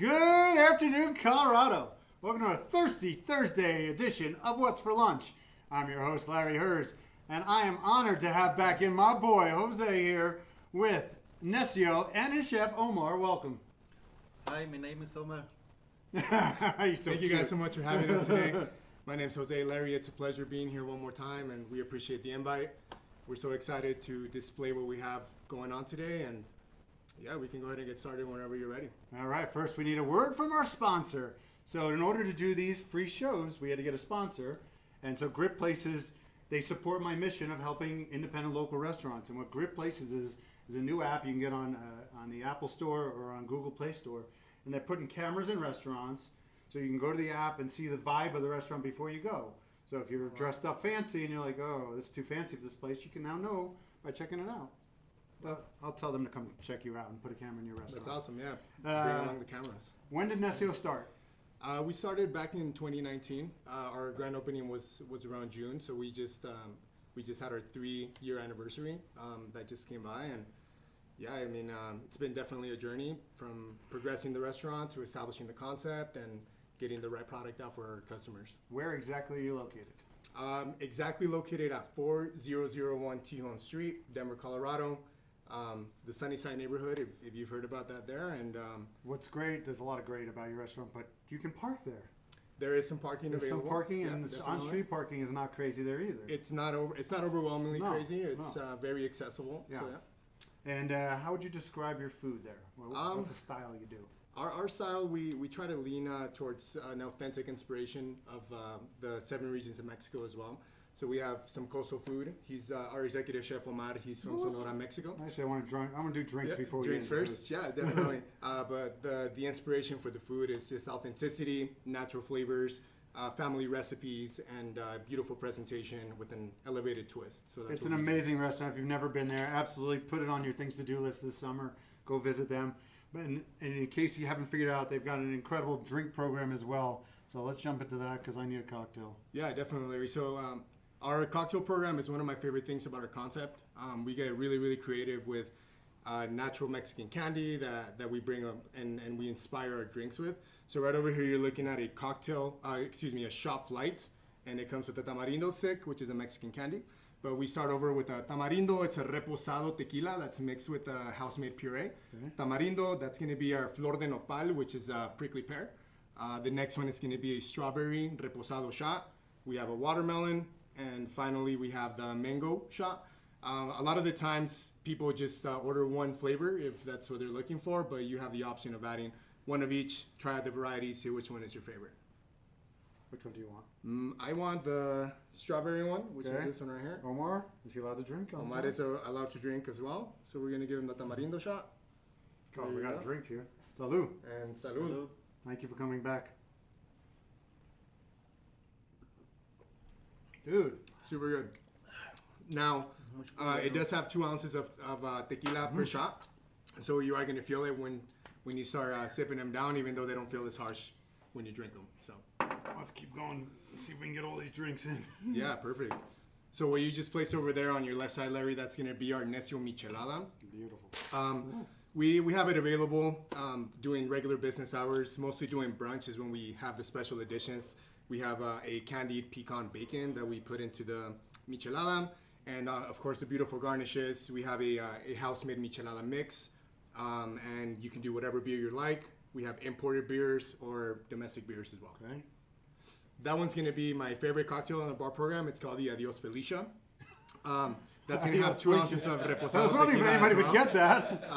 Good afternoon, Colorado. Welcome to our Thirsty Thursday edition of What's for Lunch. I'm your host, Larry Hers, and I am honored to have back in my boy, Jose, here with Necio and his chef, Omar. Welcome. Hi, my name is Omar. Thank you guys so much for having us today. My name's Jose. Larry, it's a pleasure being here one more time, and we appreciate the invite. We're so excited to display what we have going on today, and yeah, we can go ahead and get started whenever you're ready. All right, first we need a word from our sponsor. So in order to do these free shows, we had to get a sponsor. And so Grip Places, they support my mission of helping independent local restaurants. And what Grip Places is a new app you can get on the Apple Store or on Google Play Store. And they're putting cameras in restaurants, so you can go to the app and see the vibe of the restaurant before you go. So if you're dressed up fancy and you're like, oh, this is too fancy for this place, you can now know by checking it out. But I'll tell them to come check you out and put a camera in your restaurant. That's awesome, yeah. Bring along the cameras. When did Nesio start? We started back in 2019. Our grand opening was around June, so we just had our 3-year anniversary that just came by, and yeah, I mean, it's been definitely a journey from progressing the restaurant to establishing the concept and getting the right product out for our customers. Where exactly are you located? Exactly located at 4001 Tejon Street, Denver, Colorado. The Sunnyside Neighborhood, if you've heard about that there. And what's great, there's a lot of great about your restaurant, but you can park there. There is some parking available. Some parking, and definitely. on-street parking is not crazy there either. It's not overwhelmingly crazy. It's very accessible. Yeah. So, yeah. And how would you describe your food there? What's the style you do? Our style, we try to lean towards an authentic inspiration of the 7 regions of Mexico as well. So we have some coastal food. He's our executive chef, Omar. He's from Sonora, Mexico. Actually, I want to do drinks before we drinks first. Yeah, definitely. But the inspiration for the food is just authenticity, natural flavors, family recipes, and beautiful presentation with an elevated twist. So it's an amazing restaurant. If you've never been there, absolutely put it on your things to do list this summer. Go visit them. But in case you haven't figured out, they've got an incredible drink program as well. So let's jump into that because I need a cocktail. Yeah, definitely, Larry. So our cocktail program is one of my favorite things about our concept. We get really, really creative with natural Mexican candy that we bring up and we inspire our drinks with. So right over here, you're looking at a a shot flight, and it comes with a tamarindo stick, which is a Mexican candy. But we start over with a tamarindo. It's a reposado tequila that's mixed with a house-made puree. Okay. Tamarindo, that's going to be our flor de nopal, which is a prickly pear. The next one is going to be a strawberry reposado shot. We have a watermelon, and finally we have the mango shot. A lot of the times people just order one flavor if that's what they're looking for, but you have the option of adding one of each, try out the variety, see which one is your favorite. Which one do you want? I want the strawberry one, which is this one right here. Omar, is he allowed to drink? Omar is allowed to drink as well, so we're going to give him the tamarindo shot. Oh, we got a drink here. Salud. And salud. Thank you for coming back. Dude. Super good. Now, it does have 2 ounces of tequila per shot, so you are going to feel it when you start sipping them down, even though they don't feel as harsh when you drink them. So let's keep going. See if we can get all these drinks in. Yeah, perfect. So what you just placed over there on your left side, Larry, that's going to be our Nesio Michelada. Beautiful. We have it available doing regular business hours. Mostly doing brunch is when we have the special editions. We have a candied pecan bacon that we put into the michelada. And of course, the beautiful garnishes. We have a house-made michelada mix. And you can do whatever beer you like. We have imported beers or domestic beers as well. Okay. That one's going to be my favorite cocktail on the bar program. It's called the Adios Felicia. That's going to have 2 ounces of reposado. I was wondering if anybody would get that.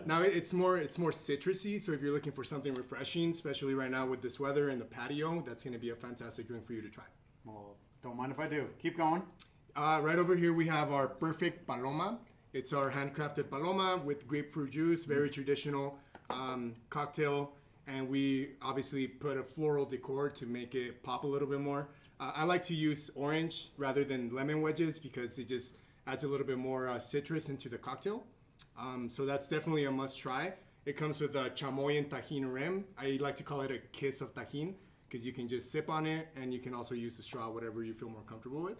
Now it's more citrusy. So if you're looking for something refreshing, especially right now with this weather and the patio, that's going to be a fantastic drink for you to try. Well, don't mind if I do. Keep going. Right over here we have our perfect paloma. It's our handcrafted paloma with grapefruit juice, very traditional cocktail. And we obviously put a floral decor to make it pop a little bit more. I like to use orange rather than lemon wedges because it just adds a little bit more citrus into the cocktail. So that's definitely a must try. It comes with a chamoy and tajin rim. I like to call it a kiss of tajin because you can just sip on it and you can also use the straw, whatever you feel more comfortable with.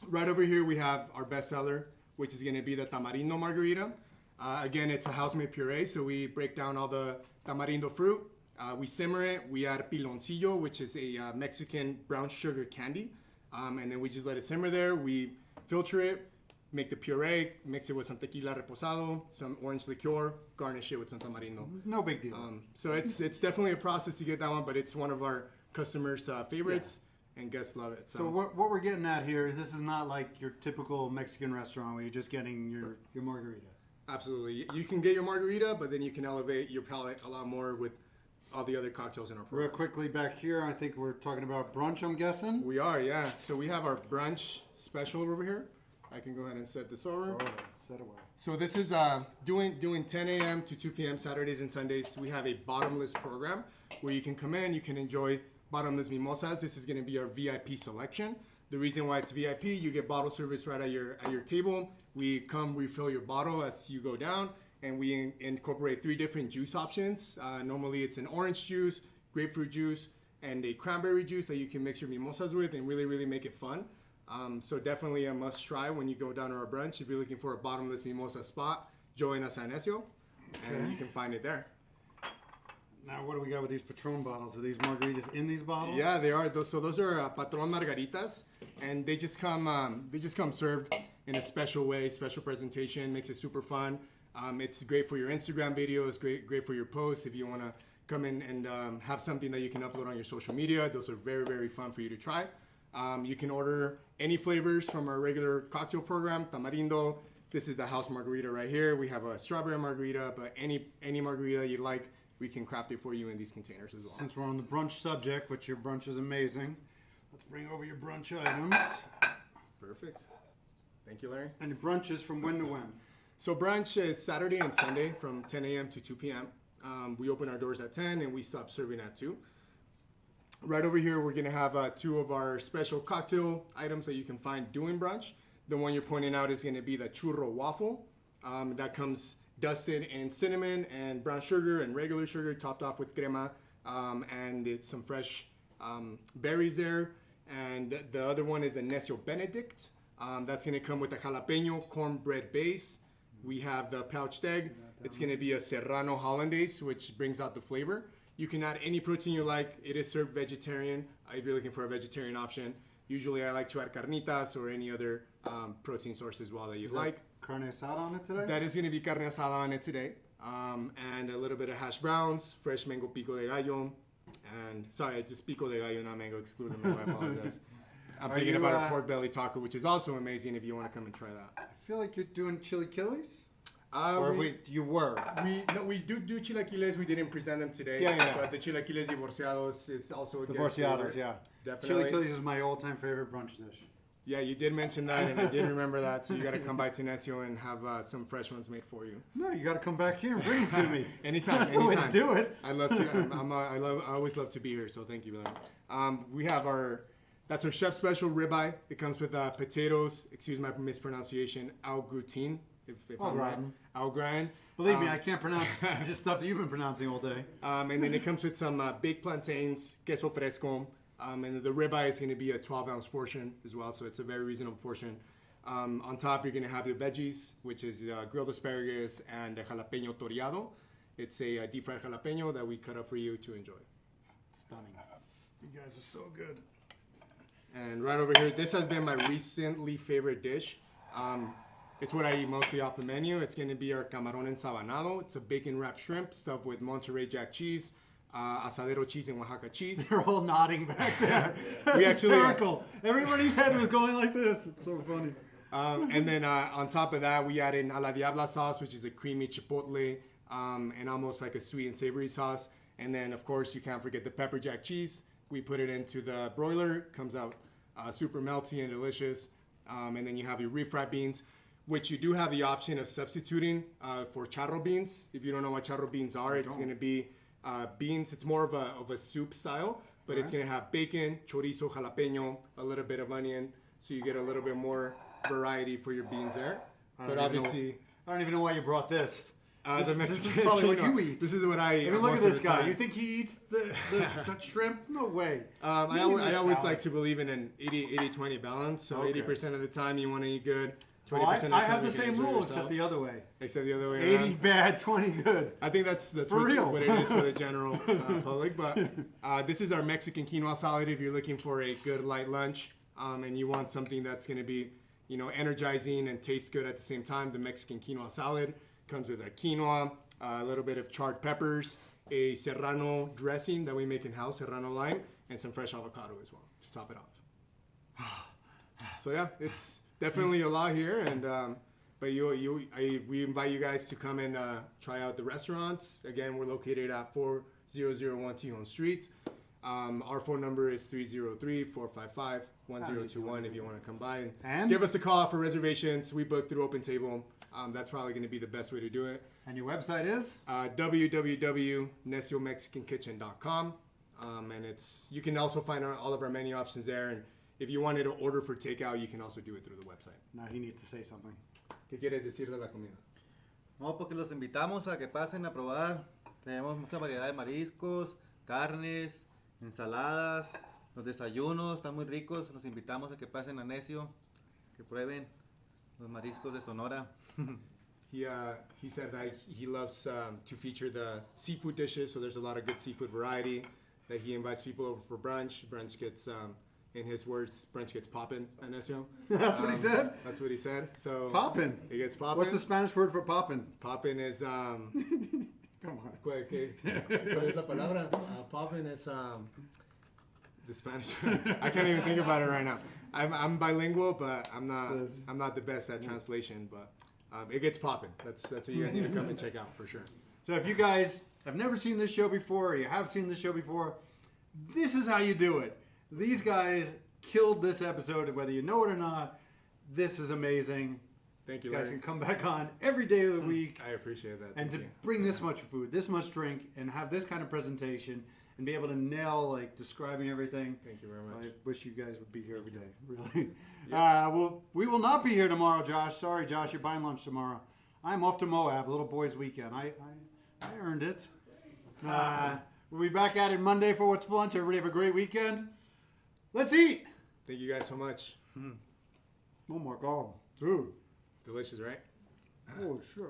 Right over here we have our bestseller, which is going to be the Tamarindo Margarita. Again, it's a house-made puree, so we break down all the tamarindo fruit. We simmer it. We add piloncillo, which is a Mexican brown sugar candy. And then we just let it simmer there. We filter it, make the puree, mix it with some tequila reposado, some orange liqueur, garnish it with some tamarindo. No big deal. So it's definitely a process to get that one, but it's one of our customers' favorites, and guests love it. So what we're getting at here is this is not like your typical Mexican restaurant where you're just getting your margarita. Absolutely. You can get your margarita, but then you can elevate your palate a lot more with all the other cocktails in our program. Real quickly back here, I think we're talking about brunch, I'm guessing. We are, yeah. So we have our brunch special over here. I can go ahead and set this over. Oh, set away. So this is doing 10 a.m. to 2 p.m. Saturdays and Sundays. We have a bottomless program where you can come in, you can enjoy bottomless mimosas. This is going to be our VIP selection. The reason why it's VIP, you get bottle service right at your table. We come refill your bottle as you go down, and we incorporate 3 different juice options. Normally it's an orange juice, grapefruit juice, and a cranberry juice that you can mix your mimosas with and really, really make it fun. So definitely a must try when you go down to our brunch. If you're looking for a bottomless mimosa spot, join us at Necio, and you can find it there. Now, what do we got with these Patron bottles? Are these margaritas in these bottles? Yeah, they are. So those are Patron Margaritas, and they just come served in a special way, special presentation. Makes it super fun. It's great for your Instagram videos, great for your posts. If you want to come in and have something that you can upload on your social media, those are very, very fun for you to try. You can order any flavors from our regular cocktail program, Tamarindo. This is the house margarita right here. We have a strawberry margarita, but any margarita you like, we can craft it for you in these containers as well. Since we're on the brunch subject, which your brunch is amazing, let's bring over your brunch items. Perfect. Thank you, Larry. And your brunch is from when to when? So brunch is Saturday and Sunday from 10 a.m. to 2 p.m. We open our doors at 10 and we stop serving at 2. Right over here, we're going to have 2 of our special cocktail items that you can find doing brunch. The one you're pointing out is going to be the Churro Waffle. That comes dusted in cinnamon and brown sugar and regular sugar, topped off with crema, and it's some fresh berries there. And the other one is the Necio Benedict. That's going to come with a jalapeno cornbread base. We have the pouched egg. It's going to be a Serrano Hollandaise, which brings out the flavor. You can add any protein you like. It is served vegetarian if you're looking for a vegetarian option. Usually I like to add carnitas or any other protein source as well that you like. Carne asada on it today? That is going to be carne asada on it today. And a little bit of hash browns, fresh mango pico de gallo. And sorry, just pico de gallo, not mango, excluding mango, I apologize. I'm thinking about our pork belly taco, which is also amazing if you want to come and try that. I feel like you're doing chilaquiles? You were? We do chilaquiles. We didn't present them today. Yeah. But the chilaquiles divorciados is also a guest Divorciados, favorite. yeah. Definitely. Chilaquiles is my all-time favorite brunch dish. Yeah, you did mention that, and I did remember that. So you got to come by to Necio and have some fresh ones made for you. No, you got to come back here and bring it to me. Anytime. That's the way to do it. I love to. I always love to be here. So thank you, Larry. We have that's our chef special ribeye. It comes with potatoes. Excuse my mispronunciation. Au gratin. If I'm right. Au gratin. Believe me, I can't pronounce just stuff that you've been pronouncing all day. And then it comes with some baked plantains, queso fresco. And the ribeye is going to be a 12-ounce portion as well, so it's a very reasonable portion. On top, you're going to have your veggies, which is grilled asparagus and a jalapeno toreado. It's a deep-fried jalapeno that we cut up for you to enjoy. Stunning. You guys are so good. And right over here, this has been my recently favorite dish. It's what I eat mostly off the menu. It's going to be our Camarones sabanado. It's a bacon-wrapped shrimp stuffed with Monterey Jack cheese, asadero cheese, and Oaxaca cheese. They're all nodding back there. We That's actually hysterical. Everybody's head was going like this. It's so funny. And then on top of that, we add in a la diabla sauce, which is a creamy chipotle and almost like a sweet and savory sauce. And then, of course, you can't forget the pepper jack cheese. We put it into the broiler. It comes out super melty and delicious. And then you have your refried beans, which you do have the option of substituting for charro beans. If you don't know what charro beans are, it's going to be beans. It's more of a soup style, but it's going to have bacon, chorizo, jalapeno, a little bit of onion, so you get a little bit more variety for your beans there. But obviously, I don't even know why you brought this. The Mexican this is probably what quinoa. you eat. This is what I eat. I mean, look at most of this the guy. time. You think he eats the shrimp? No way. I always like to believe in an 80-20 balance. So 80% of the time you want to eat good, Oh, 20% of the I time have the you can same enjoy rule yourself. except the other way. Except the other way 80 around. bad, 20 good. I think that's For real. what it is for the general public. But this is our Mexican quinoa salad. If you're looking for a good light lunch and you want something that's going to be, you know, energizing and taste good at the same time, the Mexican quinoa salad comes with a quinoa, a little bit of charred peppers, a serrano dressing that we make in house, serrano lime, and some fresh avocado as well to top it off. So yeah, it's definitely a lot here, and but we invite you guys to come and try out the restaurants. Again, we're located at 4001 Tijon Street. Our phone number is 303-455-1021 if you want to come by and give us a call for reservations. We book through Open Table. That's probably going to be the best way to do it. And your website is? www.nesiomexicankitchen.com. And you can also find all of our menu options there. And if you wanted to order for takeout, you can also do it through the website. Now he needs to say something. ¿Qué quieres decir de la comida? No, porque los invitamos a que pasen a probar. Tenemos mucha variedad de mariscos, carnes, ensaladas, los desayunos están muy ricos. Los invitamos a que pasen a Necio, que prueben los mariscos de Sonora. He said that he loves to feature the seafood dishes, so there's a lot of good seafood variety that he invites people over for brunch. Brunch gets, in his words, brunch gets poppin' at Necio. That's what he said? That's what he said. So Poppin'. It gets poppin'. What's the Spanish word for poppin'? Poppin' is Come on. ¿Cuál es la palabra? Poppin' is the Spanish. I can't even think about it right now. I'm bilingual, but I'm not the best at translation. But it gets poppin'. That's what you guys need to come and check out for sure. So if you guys have never seen this show before, or you have seen this show before, this is how you do it. These guys killed this episode, whether you know it or not. This is amazing. Thank you, You guys Larry. can come back on every day of the week. I appreciate that. And Thank to you. bring this much food, this much drink, and have this kind of presentation, and be able to nail like describing everything. Thank you very much. I wish you guys would be here every day, really. Well, we will not be here tomorrow, Josh. Sorry, Josh, you're buying lunch tomorrow. I'm off to Moab, little boy's weekend. I earned it. We'll be back at it Monday for What's for Lunch. Everybody have a great weekend. Let's eat. Thank you guys so much. Oh my God, dude. Delicious, right? Oh shit.